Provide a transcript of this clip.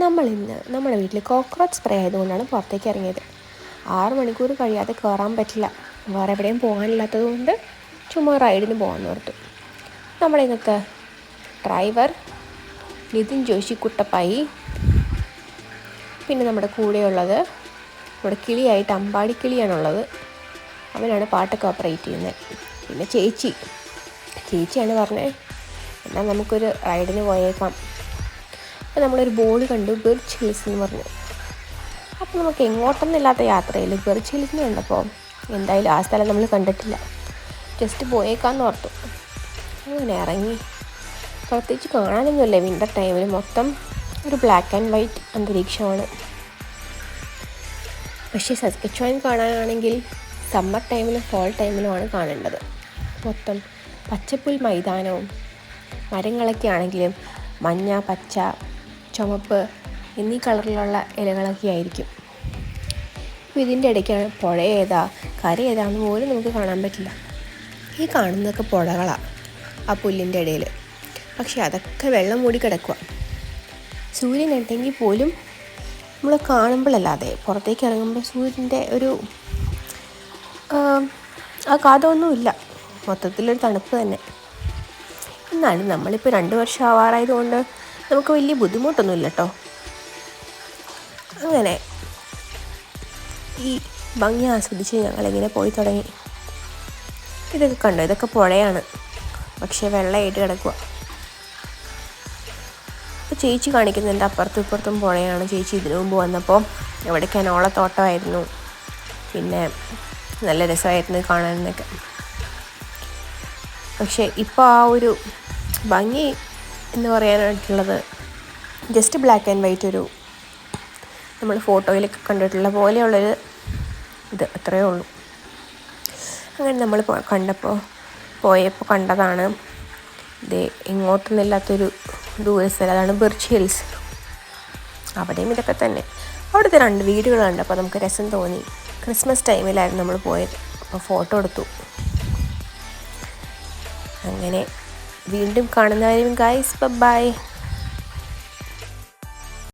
നമ്മളിന്ന് നമ്മുടെ വീട്ടിൽ കോക്രോച്ച് സ്പ്രേ ആയതുകൊണ്ടാണ് പുറത്തേക്ക് ഇറങ്ങിയത്. 6 മണിക്കൂർ കഴിയാതെ കയറാൻ പറ്റില്ല. വേറെ എവിടെയും പോകാനില്ലാത്തത് കൊണ്ട് ചുമ്മാ റൈഡിന് പോകാമെന്ന് ഓർത്തു. നമ്മുടെ ഇന്നത്തെ ഡ്രൈവർ നിതിൻ ജോഷി കുട്ടപ്പായി, പിന്നെ നമ്മുടെ കൂടെയുള്ളത് നമ്മുടെ കിളിയായിട്ട് അമ്പാടിക്കിളിയാണുള്ളത്. അവനാണ് പാട്ടൊക്കെ ഓപ്പറേറ്റ് ചെയ്യുന്നത്. പിന്നെ ചേച്ചിയാണ് പറഞ്ഞത് എന്നാൽ നമുക്കൊരു റൈഡിന് പോയേക്കാം. അപ്പോൾ നമ്മളൊരു ബോർഡ് കണ്ടു, ബിർച്ച് ഹിൽസ് എന്ന് പറഞ്ഞു. അപ്പോൾ നമുക്ക് എങ്ങോട്ടൊന്നുമില്ലാത്ത യാത്രയിൽ ബിർച്ച് ഹിൽസിന് കണ്ടപ്പോൾ എന്തായാലും ആ സ്ഥലം നമ്മൾ കണ്ടിട്ടില്ല, ജസ്റ്റ് പോയേക്കാമെന്ന് ഓർത്തു. അങ്ങനെ ഇറങ്ങി. പ്രത്യേകിച്ച് കാണാനൊന്നുമില്ല. വിൻ്റർ ടൈമിൽ മൊത്തം ഒരു ബ്ലാക്ക് ആൻഡ് വൈറ്റ് അന്തരീക്ഷമാണ്. പക്ഷേ സസ്കച്ചുവാൻ കാണാനാണെങ്കിൽ സമ്മർ ടൈമിലും ഫോൾ ടൈമിലുമാണ് കാണേണ്ടത്. മൊത്തം പച്ചപ്പുൽ മൈതാനവും മരങ്ങളൊക്കെ ആണെങ്കിലും മഞ്ഞ, പച്ച, ചുമപ്പ് എന്നീ കളറിലുള്ള ഇലകളൊക്കെ ആയിരിക്കും. അപ്പോൾ ഇതിൻ്റെ ഇടയ്ക്കാണ് പുഴ ഏതാ കര ഏതാണെന്ന് പോലും നമുക്ക് കാണാൻ പറ്റില്ല. ഈ കാണുന്നതൊക്കെ പുഴകളാണ് ആ പുല്ലിൻ്റെ ഇടയിൽ. പക്ഷെ അതൊക്കെ വെള്ളം മൂടി കിടക്കുക. സൂര്യൻ ഉണ്ടെങ്കിൽ പോലും നമ്മൾ കാണുമ്പോഴല്ലാതെ പുറത്തേക്ക് ഇറങ്ങുമ്പോൾ സൂര്യൻ്റെ ഒരു കാതമൊന്നുമില്ല. മൊത്തത്തിലൊരു തണുപ്പ് തന്നെ. എന്നാലും നമ്മളിപ്പോൾ 2 വർഷം ആവാറായതുകൊണ്ട് നമുക്ക് വലിയ ബുദ്ധിമുട്ടൊന്നുമില്ല കേട്ടോ. അങ്ങനെ ഈ ഭംഗി ആസ്വദിച്ച് ഞങ്ങളിങ്ങനെ പോയി തുടങ്ങി. ഇതൊക്കെ കണ്ടോ, ഇതൊക്കെ പുഴയാണ്, പക്ഷേ വെള്ളമായിട്ട് കിടക്കുക. അപ്പോൾ ചേച്ചി കാണിക്കുന്നുണ്ട് അപ്പുറത്തും ഇപ്പുറത്തും പുഴയാണ്. ചേച്ചി ഇതിനു മുമ്പ് വന്നപ്പോൾ ഇവിടെ കനോളത്തോട്ടമായിരുന്നു. പിന്നെ നല്ല രസമായിരുന്നു കാണാനൊക്കെ. പക്ഷേ ഇപ്പോൾ ആ ഒരു ഭംഗി എന്ന് പറയാനായിട്ടുള്ളത് ജസ്റ്റ് ബ്ലാക്ക് ആൻഡ് വൈറ്റ്, ഒരു നമ്മൾ ഫോട്ടോയിലൊക്കെ കണ്ടിട്ടുള്ള പോലെയുള്ളൊരു ഇത് അത്രയേ ഉള്ളൂ. അങ്ങനെ നമ്മൾ പോയപ്പോൾ കണ്ടതാണ് ഇത് ഇങ്ങോട്ടൊന്നുമില്ലാത്തൊരു ദൂരസ്ഥലം. അതാണ് ബിർച്ച് ഹിൽസ്. അവിടെയും ഇതൊക്കെ തന്നെ. അവിടുത്തെ 2 വീടുകളുണ്ട്. അപ്പോൾ നമുക്ക് രസം തോന്നി. ക്രിസ്മസ് ടൈമിലായിരുന്നു നമ്മൾ പോയത്. അപ്പോൾ ഫോട്ടോ എടുത്തു. അങ്ങനെ വീണ്ടും കാണുന്നവരും ഗൈസ്, ബൈ.